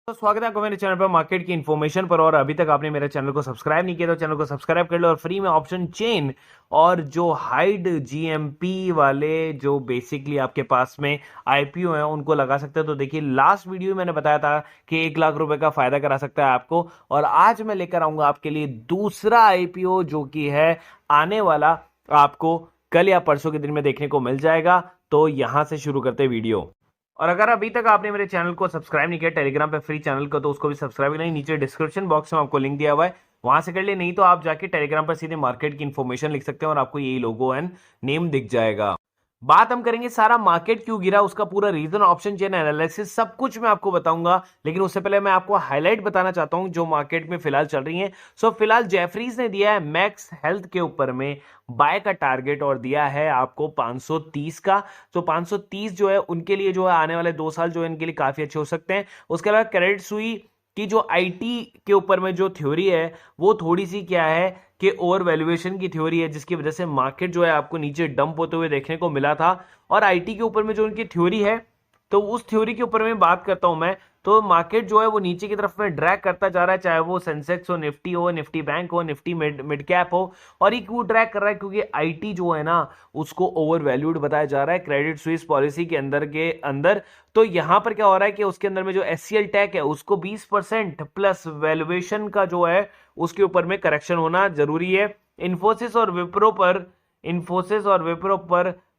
तो स्वागत है आपको मेरे चैनल पर मार्केट की इन्फॉर्मेशन पर। और अभी तक आपने मेरे चैनल को सब्सक्राइब नहीं किया तो चैनल को सब्सक्राइब कर लो और फ्री में ऑप्शन चेन और जो हाइड जीएमपी वाले जो बेसिकली आपके पास में आईपीओ है उनको लगा सकते हो। तो देखिए लास्ट वीडियो में मैंने बताया था कि 1 लाख रुपए का फायदा करा सकता है आपको, और आज मैं लेकर आऊंगा आपके लिए दूसरा आईपीओ जो कि है आने वाला, आपको कल या परसों के दिन में देखने को मिल जाएगा। तो यहां से शुरू करते वीडियो। और अगर अभी तक आपने मेरे चैनल को सब्सक्राइब नहीं किया टेलीग्राम पे फ्री चैनल को, तो उसको भी सब्सक्राइब करना। नीचे डिस्क्रिप्शन बॉक्स में आपको लिंक दिया हुआ है, वहां से कर ले। नहीं तो आप जाके टेलीग्राम पर सीधे मार्केट की इन्फॉर्मेशन लिख सकते हैं और आपको यही लोगो एंड नेम दिख जाएगा। बात हम करेंगे सारा मार्केट क्यों गिरा, उसका पूरा रीजन, ऑप्शन चेन एनालिसिस, सब कुछ मैं आपको बताऊंगा। लेकिन उससे पहले मैं आपको हाईलाइट बताना चाहता हूं जो मार्केट में फिलहाल चल रही है। फिलहाल जेफरीज ने दिया है मैक्स हेल्थ के ऊपर में बाय का टारगेट और दिया है आपको 530 का। 530 जो है उनके लिए जो है आने वाले 2 साल जो है इनके लिए काफी अच्छे हो सकते हैं। उसके अलावा क्रेडिट सुई की जो आईटी के ऊपर में जो थ्योरी है वो थोड़ी सी क्या है कि ओवर वैल्यूएशन की थ्योरी है, जिसकी वजह से मार्केट जो है आपको नीचे डंप होते हुए देखने को मिला था। और आईटी के ऊपर में जो उनकी थ्योरी है, तो उस थ्योरी के ऊपर में बात करता हूं मैं, तो मार्केट जो है वो नीचे की तरफ में ड्रैग करता जा रहा है, चाहे वो सेंसेक्स हो, निफ्टी बैंक हो, निफ्टी मिड कैप हो। और ये क्यों ड्रैग कर रहा है? क्योंकि आईटी जो है ना उसको ओवर वैल्यूड बताया जा रहा है क्रेडिट स्विस पॉलिसी के अंदर। तो यहां पर क्या हो रहा है कि उसके अंदर में जो एचसीएल टेक है उसको 20% प्लस वैल्यूएशन का जो है उसके ऊपर में करेक्शन होना जरूरी है। इंफोसिस और विप्रो पर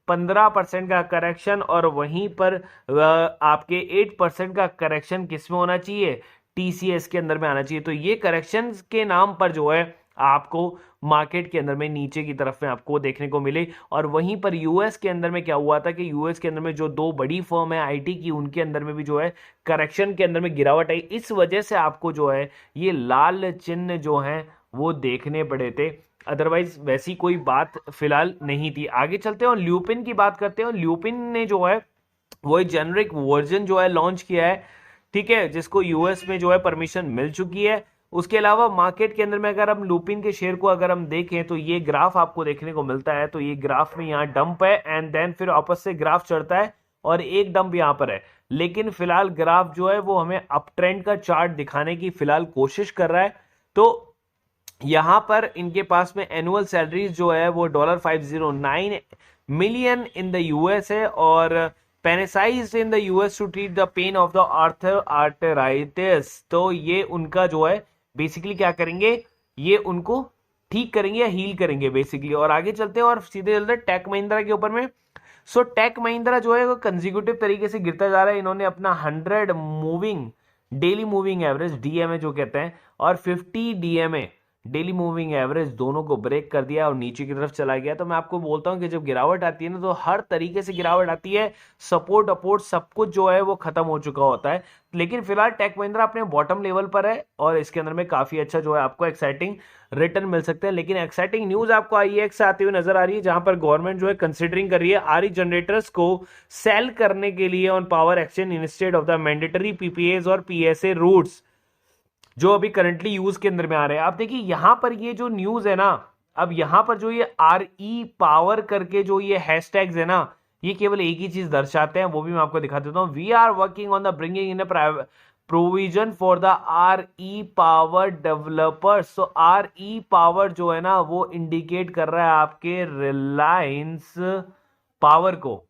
15% का करेक्शन, और वहीं पर आपके 8% का करेक्शन किस में होना चाहिए? टीसीएस के अंदर में आना चाहिए। तो ये करेक्शन के नाम पर जो है आपको मार्केट के अंदर में नीचे की तरफ में आपको देखने को मिले। और वहीं पर यूएस के अंदर में क्या हुआ था कि यूएस के अंदर में जो 2 बड़ी फर्म है आईटी की, उनके अंदर में भी जो है करेक्शन के अंदर में गिरावट आई। इस वजह से आपको जो है ये लाल चिन्ह जो है वो देखने पड़े थे, अदरवाइज वैसी कोई बात फिलहाल नहीं थी। आगे चलते हैं और ल्यूपिन की बात करते हैं। ल्यूपिन ने जो है वो एक जेनरिक वर्जन जो है लॉन्च किया है, ठीक है, जिसको यूएस में जो है परमिशन मिल चुकी है। उसके अलावा मार्केट के अंदर में अगर हम लूपिन के शेयर को अगर हम देखें तो ये ग्राफ आपको देखने को मिलता है। तो ये ग्राफ में यहाँ डंप है एंड देन फिर वापस से ग्राफ चढ़ता है और एक डंप यहाँ पर है। लेकिन फिलहाल ग्राफ जो है वो हमें अप ट्रेंड का चार्ट दिखाने की फिलहाल कोशिश कर रहा है। तो यहां पर इनके पास में एनुअल सैलरीज जो है वो $509 मिलियन इन द यूएस है, और पेनेसाइज्ड in the US to treat the pain of the arthritis. तो ये उनका जो है बेसिकली क्या करेंगे, ये उनको ठीक करेंगे या हील करेंगे बेसिकली। और आगे चलते हैं और सीधे चलते हैं टेक महिंद्रा के ऊपर में। टेक महिंद्रा जो है वो कंसेक्यूटिव तरीके से गिरता जा रहा है। इन्होंने अपना 100 moving daily moving average DMA जो कहते हैं और 50 डीएमए डेली मूविंग एवरेज दोनों को ब्रेक कर दिया और नीचे की तरफ चला गया। तो मैं आपको बोलता हूं कि जब गिरावट आती है ना तो हर तरीके से गिरावट आती है, सपोर्ट अपोर्ट सब कुछ जो है वो खत्म हो चुका होता है। लेकिन फिलहाल टेक महिंद्रा अपने बॉटम लेवल पर है और इसके अंदर में काफी अच्छा जो है आपको एक्साइटिंग रिटर्न मिल सकते हैं। लेकिन एक्साइटिंग न्यूज आपको आईएक्स से आती हुई नजर आ रही है, जहां पर गवर्नमेंट जो है कंसिडरिंग कर रही है आरई जनरेटर्स को सेल करने के लिए on power exchange instead of the mandatory PPS और पीएसए रूट्स जो अभी करंटली यूज के अंदर में आ रहे हैं। आप देखिए यहां पर ये जो न्यूज है ना, अब यहां पर जो ये आर ई पावर करके जो ये हैशटैग्स है ना, ये केवल एक ही चीज दर्शाते हैं, वो भी मैं आपको दिखा देता हूं। We are working on the bringing in provision for the R E power developers. तो आर ई पावर जो है ना वो इंडिकेट कर रहा है आपके रिलायंस पावर को।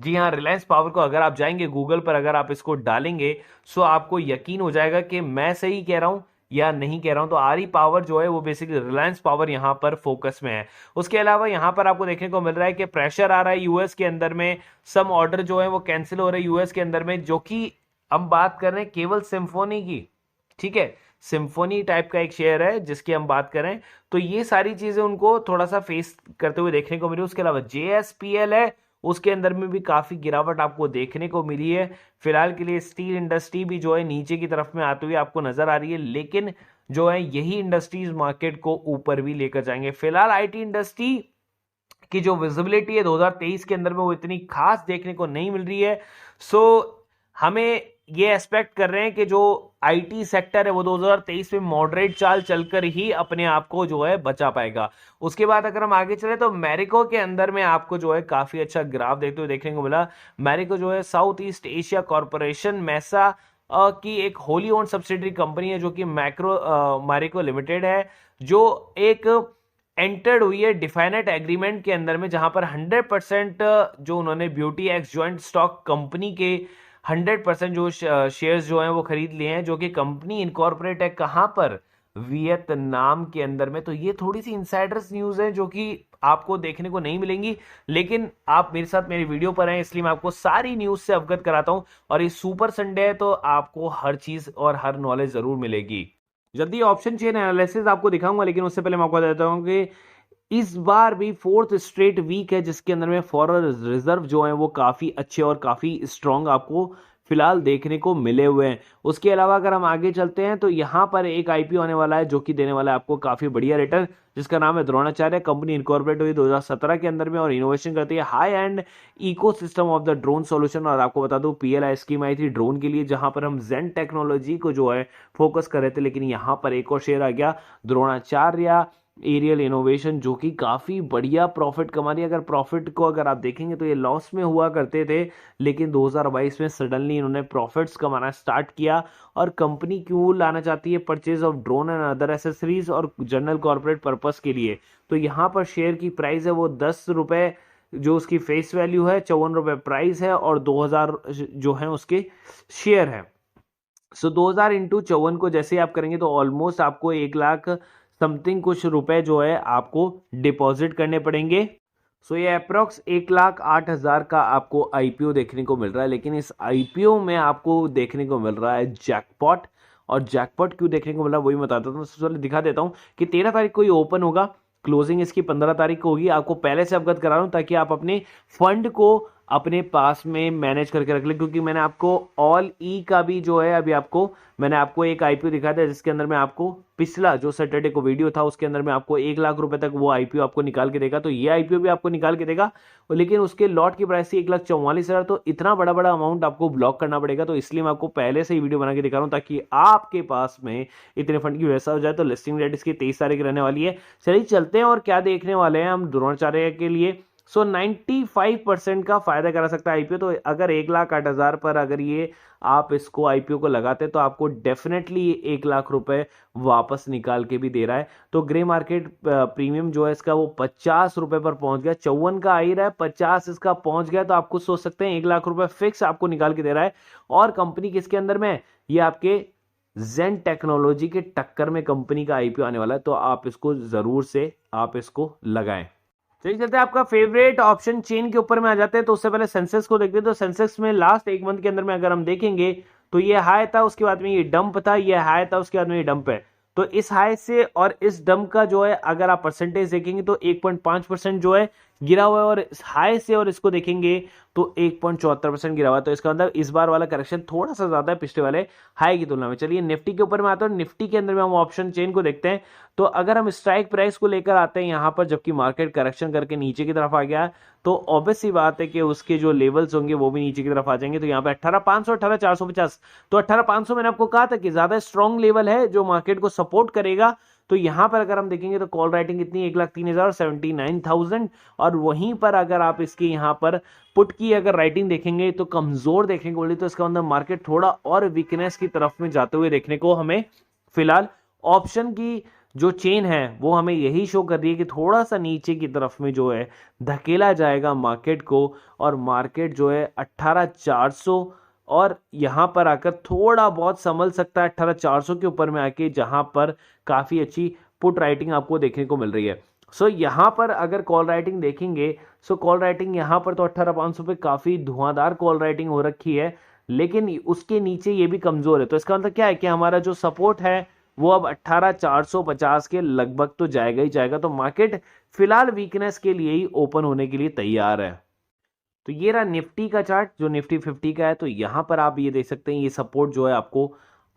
जी हाँ, रिलायंस पावर को अगर आप जाएंगे गूगल पर, अगर आप इसको डालेंगे सो आपको यकीन हो जाएगा कि मैं सही कह रहा हूं या नहीं कह रहा हूं। तो आरई पावर जो है वो बेसिकली रिलायंस पावर यहां पर फोकस में है। उसके अलावा यहां पर आपको देखने को मिल रहा है कि प्रेशर आ रहा है यूएस के अंदर में, सम ऑर्डर जो है वो कैंसिल हो रहे हैं यूएस के अंदर में, जो कि हम बात कर रहे हैं केवल सिम्फोनी की, ठीक है, सिम्फोनी टाइप का एक शेयर है जिसकी हम बात करें। तो ये सारी चीजें उनको थोड़ा सा फेस करते हुए देखने को मिली। उसके अलावा जेएसपीएल है, उसके अंदर में भी काफी गिरावट आपको देखने को मिली है। फिलहाल के लिए स्टील इंडस्ट्री भी जो है नीचे की तरफ में आती हुई आपको नजर आ रही है, लेकिन जो है यही इंडस्ट्रीज मार्केट को ऊपर भी लेकर जाएंगे। फिलहाल आईटी इंडस्ट्री की जो विजिबिलिटी है 2023 के अंदर में वो इतनी खास देखने को नहीं मिल रही है। हमें ये एक्सपेक्ट कर रहे हैं कि जो आईटी सेक्टर है वो 2023 में मॉडरेट चाल चलकर ही अपने आप को जो है बचा पाएगा। उसके बाद अगर हम आगे चले तो मैरिको के अंदर में आपको जो है काफी अच्छा ग्राफ देखते हुए देखने को मिला। मैरिको जो है साउथ ईस्ट एशिया कॉर्पोरेशन मैसा की एक होली ओन्ड सब्सिडरी कंपनी है जो कि मैरिको लिमिटेड है, जो एक एंटर्ड हुई है डिफाइनेट एग्रीमेंट के अंदर में, जहां पर 100% जो उन्होंने beauty x joint stock company के 100% जो शेयर्स जो हैं वो खरीद लिए हैं, जो कि कंपनी इनकॉर्पोरेट है कहां पर, वियतनाम के अंदर में। तो ये थोड़ी सी इनसाइडर्स न्यूज है जो कि आपको देखने को नहीं मिलेंगी, लेकिन आप मेरे साथ मेरी वीडियो पर हैं इसलिए मैं आपको सारी न्यूज से अवगत कराता हूं। और ये सुपर संडे है तो आपको हर चीज और हर नॉलेज जरूर मिलेगी। जल्दी ऑप्शन चेन एनालिसिस आपको दिखाऊंगा, लेकिन उससे पहले मैं आपको बता देता हूं कि इस बार भी फोर्थ स्ट्रेट वीक है जिसके अंदर में फॉरेन रिजर्व जो है वो काफी अच्छे और काफी स्ट्रांग आपको फिलहाल देखने को मिले हुए हैं। उसके अलावा अगर हम आगे चलते हैं तो यहां पर एक आईपीओ आने वाला है जो कि देने वाला है आपको काफी बढ़िया रिटर्न, जिसका नाम है द्रोणाचार्य। कंपनी इनकॉर्पोरेट हुई 2017 के अंदर में और इनोवेशन करती है high and ecosystem of the drone solution. और आपको बता दूं पीएलआई स्कीम आई थी ड्रोन के लिए, जहां पर हम जेन टेक्नोलॉजी को जो है फोकस कर रहे थे, लेकिन यहां पर एक और शेयर आ गया द्रोणाचार्य एरियल इनोवेशन, जो कि काफी बढ़िया प्रॉफिट कमा रही है। अगर प्रॉफिट को अगर आप देखेंगे तो ये लॉस में हुआ करते थे, लेकिन 2022 में सडनली इन्होंने प्रॉफिट्स कमाना स्टार्ट किया। और कंपनी क्यों लाना चाहती है purchase of drone and other accessories और जनरल कॉर्पोरेट पर्पस के लिए, तो यहाँ पर शेयर की प्राइस है वो 10 रुपए, जो उसकी फेस वैल्यू है 54 रुपए प्राइस है, और 2000 जो है उसके शेयर है। सो 2000 इंटू 54 को जैसे आप करेंगे तो ऑलमोस्ट आपको 1 लाख समथिंग कुछ रुपए जो है आपको डिपॉजिट करने पड़ेंगे। सो ये अप्रोक्स 1,08,000 का आपको आईपीओ देखने को मिल रहा है। लेकिन इस आईपीओ में आपको देखने को मिल रहा है जैकपॉट, और जैकपॉट क्यों देखने को मिल रहा है वही मैं बताता हूँ। सबसे पहले दिखा देता हूँ कि 13 तारीख को ये ओपन होगा, क्लोजिंग इसकी 15 तारीख को होगी। आपको पहले से अवगत करा रहा हूं ताकि आप अपने फंड को अपने पास में मैनेज करके रख ले, क्योंकि मैंने आपको ऑल ई का भी जो है अभी मैंने आपको एक आईपीओ दिखाया था जिसके अंदर में आपको पिछला जो सैटरडे को वीडियो था उसके अंदर में आपको 1 लाख रुपए तक वो आईपीओ आपको निकाल के देगा। तो ये आईपीओ भी आपको निकाल के देगा, लेकिन उसके लॉट की प्राइस थी 1,44,000। तो इतना बड़ा बड़ा अमाउंट आपको ब्लॉक करना पड़ेगा, तो इसलिए मैं आपको पहले से ही वीडियो बना के दिखा रहा हूं ताकि आपके पास में इतने फंड की व्यवस्था हो जाए। तो लिस्टिंग डेट इसकी 23 तारीख रहने वाली है। चलिए चलते हैं और क्या देखने वाले हैं हम द्रोणाचार्य के लिए। 95% का फायदा करा सकता है आईपीओ। तो अगर 1,08,000 पर अगर ये आप इसको आईपीओ को लगाते तो आपको डेफिनेटली 1 लाख रुपए वापस निकाल के भी दे रहा है। तो ग्रे मार्केट प्रीमियम जो है इसका वो 50 रुपए पर पहुंच गया, 54 का आ ही रहा है, 50 इसका पहुंच गया। तो आपको सोच सकते हैं 1 लाख रुपए फिक्स आपको निकाल के दे रहा है। और कंपनी किसके अंदर में, ये आपके जेन टेक्नोलॉजी के टक्कर में कंपनी का आईपीओ आने वाला है। तो आप इसको जरूर से आप इसको लगाएं। चलिए चलते हैं आपका फेवरेट ऑप्शन चेन के ऊपर में आ जाते हैं। तो उससे पहले सेंसेक्स को देखते हैं। तो सेंसेक्स में लास्ट एक मंथ के अंदर में अगर हम देखेंगे तो ये हाई था, उसके बाद में ये डंप था, ये हाई था, उसके बाद में ये डंप है। तो इस हाई से और इस डंप का जो है अगर आप परसेंटेज देखेंगे तो 1.5% जो है गिरा हुआ है, और इस हाई से और इसको देखेंगे तो 1.74% गिरा हुआ है। तो इसका मतलब इस बार वाला करेक्शन थोड़ा सा ज्यादा है पिछले वाले हाई की तुलना में। चलिए निफ्टी के ऊपर में आता हूं। निफ्टी के अंदर में हम ऑप्शन चेन को देखते हैं। तो अगर हम स्ट्राइक प्राइस को लेकर आते हैं यहां पर, जबकि मार्केट करेक्शन करके नीचे की तरफ आ गया, तो ऑब्वियस सी बात है कि उसके जो लेवल्स होंगे वो भी नीचे की तरफ आ जाएंगे। तो यहाँ पे 18,500 18,450, तो 18,500 मैंने आपको कहा था कि ज्यादा स्ट्रॉन्ग लेवल है जो मार्केट को सपोर्ट करेगा। तो यहां पर अगर हम देखेंगे तो कॉल राइटिंग कितनी 1,03,000 79,000। और वहीं पर अगर आप इसकी यहां पर पुट की अगर राइटिंग देखेंगे तो कमजोर देखने को मिली। तो इसका मतलब मार्केट थोड़ा और वीकनेस की तरफ में जाते हुए देखने को हमें फिलहाल ऑप्शन की जो चेन है वो हमें यही शो कर रही है कि थोड़ा सा नीचे की तरफ में जो है धकेला जाएगा मार्केट को। और मार्केट जो है 18,400 और यहां पर आकर थोड़ा बहुत संभल सकता है 18,400 के ऊपर में आके, जहां पर काफी अच्छी पुट राइटिंग आपको देखने को मिल रही है। सो यहां पर अगर कॉल राइटिंग देखेंगे, सो कॉल राइटिंग यहां पर तो 18,500 पे काफी धुआंधार कॉल राइटिंग हो रखी है, लेकिन उसके नीचे ये भी कमजोर है। तो इसका मतलब क्या है कि हमारा जो सपोर्ट है वो अब 18,450 के लगभग तो जाएगा ही जाएगा। तो मार्केट फिलहाल वीकनेस के लिए ही ओपन होने के लिए तैयार है। तो ये रहा निफ्टी का चार्ट जो निफ्टी 50 का है। तो यहां पर आप ये देख सकते हैं ये सपोर्ट जो है आपको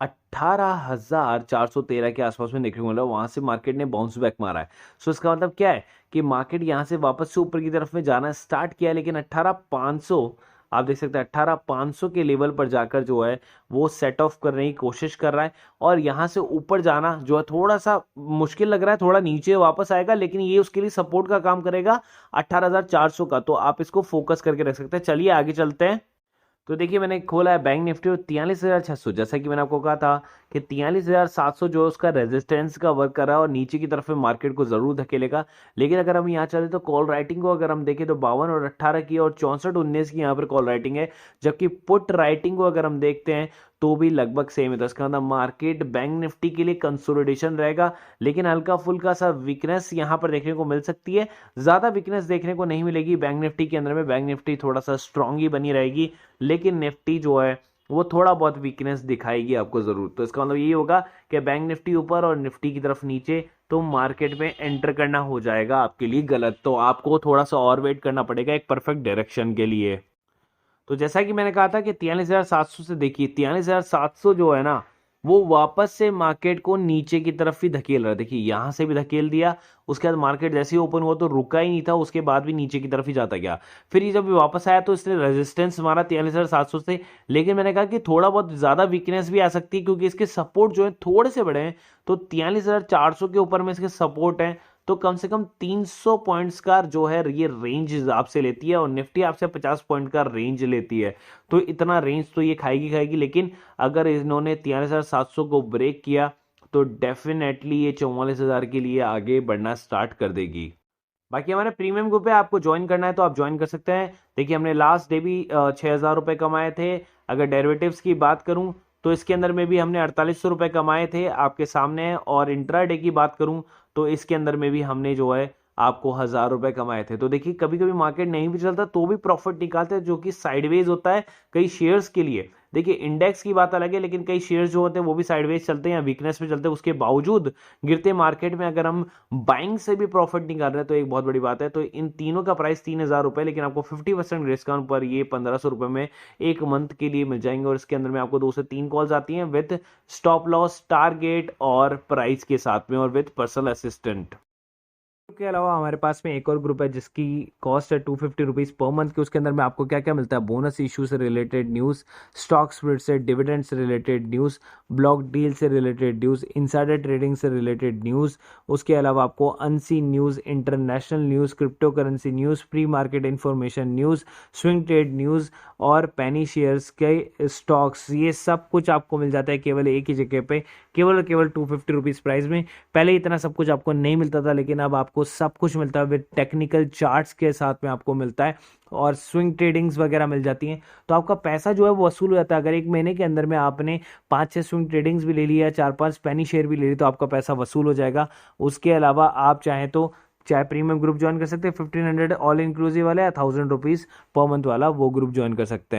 18,413 के आसपास में देखने को मिला, वहां से मार्केट ने बाउंस बैक मारा है। सो इसका मतलब क्या है कि मार्केट यहां से वापस से ऊपर की तरफ में जाना स्टार्ट किया, लेकिन 18,500 आप देख सकते हैं 18,500 के लेवल पर जाकर जो है वो सेट ऑफ करने की कोशिश कर रहा है। और यहां से ऊपर जाना जो है थोड़ा सा मुश्किल लग रहा है, थोड़ा नीचे वापस आएगा, लेकिन ये उसके लिए सपोर्ट का काम करेगा 18,400 का। तो आप इसको फोकस करके रख सकते हैं। चलिए आगे चलते हैं। तो देखिए मैंने खोला है बैंक निफ्टी और 43,600, जैसा कि मैंने आपको कहा था कि 43,700 जो है उसका रेजिस्टेंस का वर्क कर रहा है और नीचे की तरफ में मार्केट को जरूर धकेलेगा। लेकिन अगर हम यहाँ चले तो कॉल राइटिंग को अगर हम देखें तो 52 और 18 की और 64-19 की यहाँ पर कॉल राइटिंग है, जबकि पुट राइटिंग को अगर हम देखते हैं तो भी लगभग सेम है। तो इसका मतलब मार्केट बैंक निफ्टी के लिए कंसोलिडेशन रहेगा, लेकिन हल्का फुल्का सा वीकनेस यहाँ पर देखने को मिल सकती है। ज्यादा वीकनेस देखने को नहीं मिलेगी बैंक निफ्टी के अंदर में, बैंक निफ्टी थोड़ा सा स्ट्रांग ही बनी रहेगी, लेकिन निफ्टी जो है वो थोड़ा बहुत वीकनेस दिखाएगी आपको जरूर। तो इसका मतलब ये होगा कि बैंक निफ्टी ऊपर और निफ्टी की तरफ नीचे, तो मार्केट में एंटर करना हो जाएगा आपके लिए गलत। तो आपको थोड़ा सा और वेट करना पड़ेगा एक परफेक्ट डायरेक्शन के लिए। तो जैसा कि मैंने कहा था कि 43,700 से देखिए 43,700 जो है ना वो वापस से मार्केट को नीचे की तरफ ही धकेल रहा है। देखिए यहां से भी धकेल दिया, उसके बाद मार्केट जैसे ही ओपन हुआ तो रुका ही नहीं था, उसके बाद भी नीचे की तरफ ही जाता गया। फिर ये जब वापस आया तो इसने रेजिस्टेंस मारा 43,700 से, लेकिन मैंने कहा कि थोड़ा बहुत ज्यादा वीकनेस भी आ सकती है क्योंकि इसके सपोर्ट जो है थोड़े से बड़े हैं। तो 43,400 के ऊपर में इसके सपोर्ट है, तो कम से कम 300 पॉइंट्स का जो है ये रेंज आपसे लेती है और निफ्टी आपसे 50 पॉइंट का रेंज लेती है। तो इतना रेंज तो ये खाएगी खाएगी, लेकिन अगर इन्होंने 43,700 को ब्रेक किया तो डेफिनेटली ये 44,000 के लिए आगे बढ़ना स्टार्ट कर देगी। बाकी हमारे प्रीमियम ग्रुप पे आपको ज्वाइन करना है तो आप ज्वाइन कर सकते हैं। देखिए हमने लास्ट डे भी 6,000 रुपये कमाए थे। अगर डेरिवेटिव्स की बात करूं तो इसके अंदर में भी हमने 4,800 रुपये कमाए थे आपके सामने, और इंट्राडे की बात करूं तो इसके अंदर में भी हमने जो है आपको 1,000 रुपये कमाए थे। तो देखिए कभी कभी मार्केट नहीं भी चलता तो भी प्रॉफिट निकालते हैं, जो कि साइडवेज होता है कई शेयर्स के लिए। देखिए इंडेक्स की बात अलग है, लेकिन कई शेयर्स जो होते हैं वो भी साइडवेज चलते हैं या वीकनेस में चलते हैं, उसके बावजूद गिरते मार्केट में अगर हम बाइंग से भी प्रॉफिट निकाल रहे हैं तो एक बहुत बड़ी बात है। तो इन तीनों का प्राइस 3,000 रुपये, लेकिन आपको 50% डिस्काउंट पर ये 1,500 रुपये में एक मंथ के लिए मिल जाएंगे। और इसके अंदर में आपको 2 से 3 कॉल्स आती हैं विद स्टॉप लॉस, टारगेट और प्राइस के साथ में, और विद पर्सनल असिस्टेंट। के अलावा हमारे पास में एक और ग्रुप है जिसकी कॉस्ट है 250 रुपीज़ पर मंथ की। उसके अंदर में आपको क्या क्या मिलता है, बोनस इशू से रिलेटेड न्यूज़, स्टॉक स्प्लिट से, डिविडेंड से रिलेटेड न्यूज़, ब्लॉक डील से रिलेटेड न्यूज़, इनसाइडर ट्रेडिंग से रिलेटेड न्यूज़। उसके अलावा आपको unseen news, international news, crypto currency news, pre market information news, swing trade news और पेनी shares के स्टॉक्स, ये सब कुछ आपको मिल जाता है केवल एक ही जगह पे, केवल 250 रुपीज़ प्राइस में। पहले इतना सब कुछ आपको नहीं मिलता था, लेकिन अब आपको सब कुछ मिलता है विद टेक्निकल चार्ट्स के साथ में आपको मिलता है, और स्विंग ट्रेडिंग्स वगैरह मिल जाती हैं। तो आपका पैसा जो है वो वसूल हो जाता है। अगर एक महीने के अंदर में आपने 5-6 स्विंग ट्रेडिंग्स भी ले लिया, 4-5 पेनी शेयर भी ले ली, तो आपका पैसा वसूल हो जाएगा। उसके अलावा आप चाहें तो चाहे प्रीमियम ग्रुप ज्वाइन कर सकते हैं 1,500 ऑल इंक्लूसिव वाला, या 1,000 रुपीज़ पर मंथ वाला वो ग्रुप ज्वाइन कर सकते हैं।